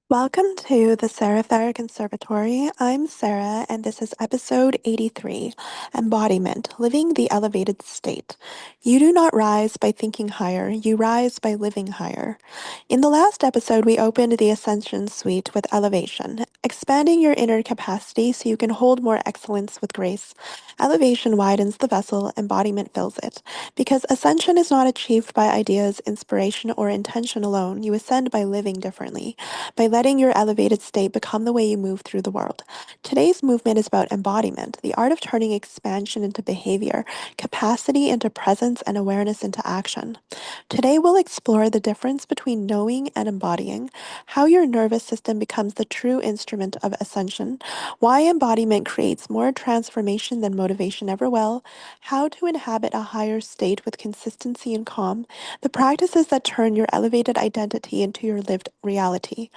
Welcome to the Serefair Conservatory. I'm Sarah, and this is episode 83, Embodiment, Living the Elevated State. You do not rise by thinking higher, you rise by living higher. In the last episode, we opened the Ascension Suite with elevation, expanding your inner capacity so you can hold more excellence with grace. Elevation widens the vessel, embodiment fills it. Because ascension is not achieved by ideas, inspiration, or intention alone, you ascend by living differently, by letting your elevated state become the way you move through the world. Today's movement is about embodiment, the art of turning expansion into behavior, capacity into presence, and awareness into action. Today, we'll explore the difference between knowing and embodying, how your nervous system becomes the true instrument of ascension, why embodiment creates more transformation than motivation ever will, how to inhabit a higher state with consistency and calm, the practices that turn your elevated identity into your lived reality.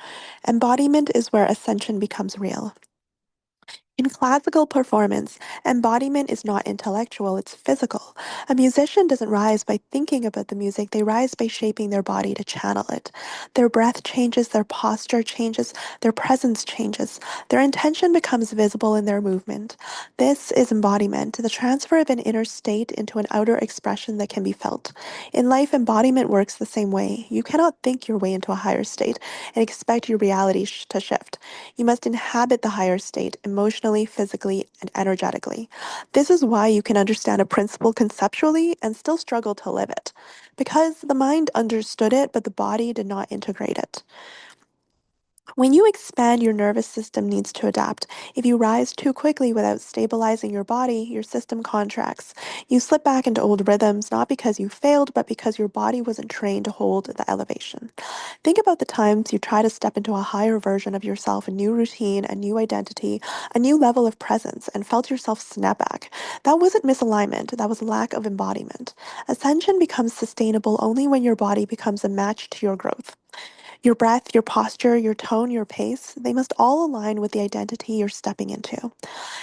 Embodiment is where ascension becomes real. In classical performance, embodiment is not intellectual, it's physical. A musician doesn't rise by thinking about the music, they rise by shaping their body to channel it. Their breath changes, their posture changes, their presence changes. Their intention becomes visible in their movement. This is embodiment, the transfer of an inner state into an outer expression that can be felt. In life, embodiment works the same way. You cannot think your way into a higher state and expect your reality to shift. You must inhabit the higher state emotionally, physically, and energetically. This is why you can understand a principle conceptually and still struggle to live it, because the mind understood it, but the body did not integrate it. When you expand, your nervous system needs to adapt. If you rise too quickly without stabilizing your body, your system contracts. You slip back into old rhythms, not because you failed, but because your body wasn't trained to hold the elevation. Think about the times you try to step into a higher version of yourself, a new routine, a new identity, a new level of presence, and felt yourself snap back. That wasn't misalignment, that was lack of embodiment. Ascension becomes sustainable only when your body becomes a match to your growth. Your breath, your posture, your tone, your pace, they must all align with the identity you're stepping into.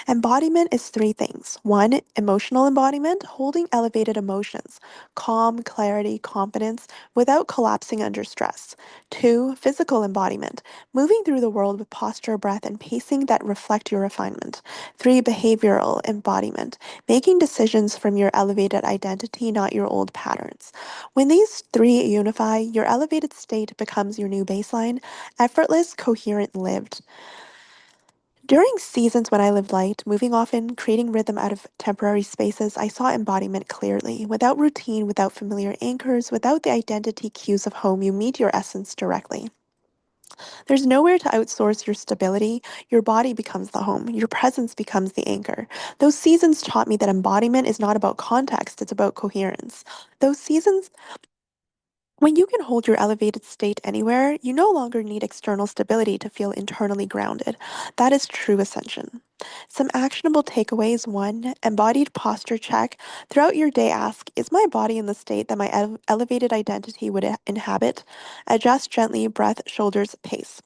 Embodiment is three things. One, emotional embodiment, holding elevated emotions, calm, clarity, confidence, without collapsing under stress. Two, physical embodiment, moving through the world with posture, breath, and pacing that reflect your refinement. Three, behavioral embodiment, making decisions from your elevated identity, not your old patterns. When these three unify, your elevated state becomes your new baseline, effortless, coherent, lived. During seasons when I lived light, moving often, creating rhythm out of temporary spaces, I saw embodiment clearly. Without routine, without familiar anchors, without the identity cues of home, you meet your essence directly. There's nowhere to outsource your stability. Your body becomes the home. Your presence becomes the anchor. Those seasons taught me that embodiment is not about context, it's about coherence. Those seasons when you can hold your elevated state anywhere, you no longer need external stability to feel internally grounded. That is true ascension. Some actionable takeaways. One, embodied posture check. Throughout your day, ask, is my body in the state that my elevated identity would inhabit? Adjust gently, breath, shoulders, pace.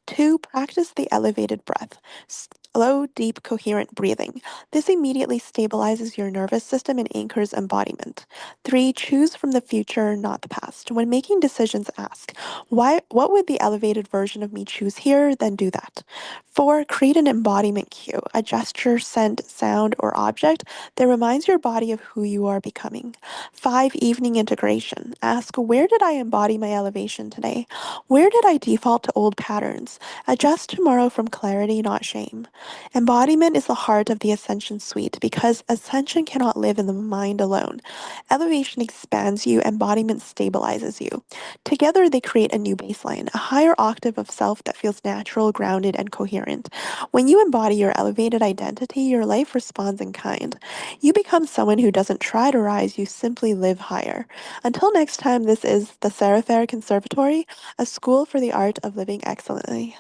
Two, practice the elevated breath. Slow, deep, coherent breathing. This immediately stabilizes your nervous system and anchors embodiment. Three, choose from the future, not the past. When making decisions, ask, what would the elevated version of me choose here? Then do that. Four, create an embodiment cue, a gesture, scent, sound, or object that reminds your body of who you are becoming. Five, evening integration. Ask, where did I embody my elevation today? Where did I default to old patterns? Adjust tomorrow from clarity, not shame. Embodiment is the heart of the Ascension Suite because ascension cannot live in the mind alone. Elevation expands you, embodiment stabilizes you. Together, they create a new baseline, a higher octave of self that feels natural, grounded, and coherent. When you embody your elevated identity, your life responds in kind. You become someone who doesn't try to rise, you simply live higher. Until next time, this is the Serefair Conservatory, a school for the art of living excellently.